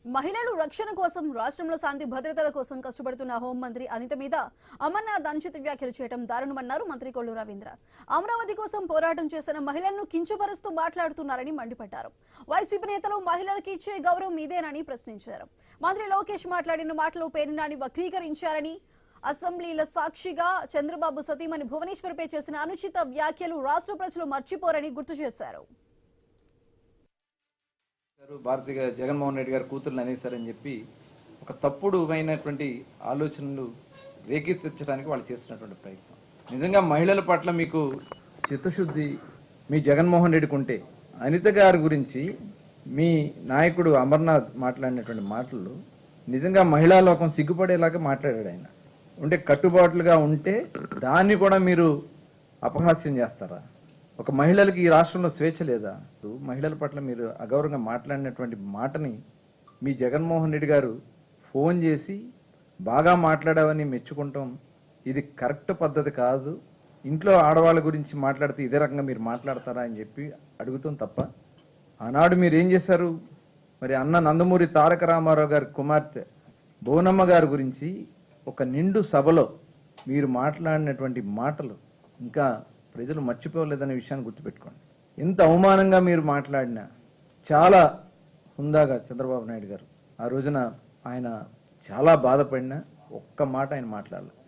మహిళలు రక్షణ కోసం రాష్ట్రంలో శాంతి భద్రతల కోసం కష్టపడుతున్న హోంమంత్రి అనిత మీద అమర్నాథ్ అనుచిత వ్యాఖ్యలు చేయడం దారుణమన్నారు మంత్రి కొల్లు రవీంద్ర. అమరావతి కోసం పోరాటం చేసిన మహిళలను కించపరుస్తూ మాట్లాడుతున్నారని మండిపడ్డారు. వైసీపీ నేతలు మహిళలకు ఇచ్చే గౌరవం ఇదేనని ప్రశ్నించారు. మంత్రి లోకేష్ మాట్లాడిన మాటలు పేర్నాని వక్రీకరించారని, అసెంబ్లీల సాక్షిగా చంద్రబాబు సతీమణి భువనేశ్వర్పై చేసిన అనుచిత వ్యాఖ్యలు రాష్ట్ర ప్రజలు మర్చిపోరని గుర్తు చేశారు. భారతీయ జగన్మోహన్ రెడ్డి గారు కూతుర్లు అనేసారని చెప్పి ఒక తప్పుడుమైనటువంటి ఆలోచనలు రేకెత్తించడానికి వాళ్ళు చేస్తున్నటువంటి ప్రయత్నం. నిజంగా మహిళల పట్ల మీకు చిత్తశుద్ధి మీ జగన్మోహన్ రెడ్డికి ఉంటే అనిత గారి గురించి మీ నాయకుడు అమర్నాథ్ మాట్లాడినటువంటి మాటలు నిజంగా మహిళా లోకం సిగ్గుపడేలాగా మాట్లాడాడు. ఆయన ఉంటే కట్టుబాట్లుగా ఉంటే దాన్ని కూడా మీరు అపహాస్యం చేస్తారా? ఒక మహిళలకి ఈ రాష్ట్రంలో స్వేచ్ఛ లేదా? మహిళల పట్ల మీరు అగౌరవంగా మాట్లాడినటువంటి మాటని మీ జగన్మోహన్ రెడ్డి గారు ఫోన్ చేసి బాగా మాట్లాడావని మెచ్చుకుంటాం. ఇది కరెక్ట్ పద్ధతి కాదు. ఇంట్లో ఆడవాళ్ళ గురించి మాట్లాడితే ఇదే రకంగా మీరు మాట్లాడతారా అని చెప్పి అడుగుతాం తప్ప, ఆనాడు మీరు ఏం చేశారు? మరి అన్న నందమూరి తారక రామారావు గారి కుమార్తె భువనమ్మ గారి గురించి ఒక నిండు సభలో మీరు మాట్లాడినటువంటి మాటలు ఇంకా ప్రజలు మర్చిపోలేదనే విషయాన్ని గుర్తుపెట్టుకోండి. ఎంత అవమానంగా మీరు మాట్లాడినా చాలా హుందాగా చంద్రబాబు నాయుడు గారు ఆ రోజున ఆయన చాలా బాధపడినా ఒక్క మాట ఆయన మాట్లాడలేదు.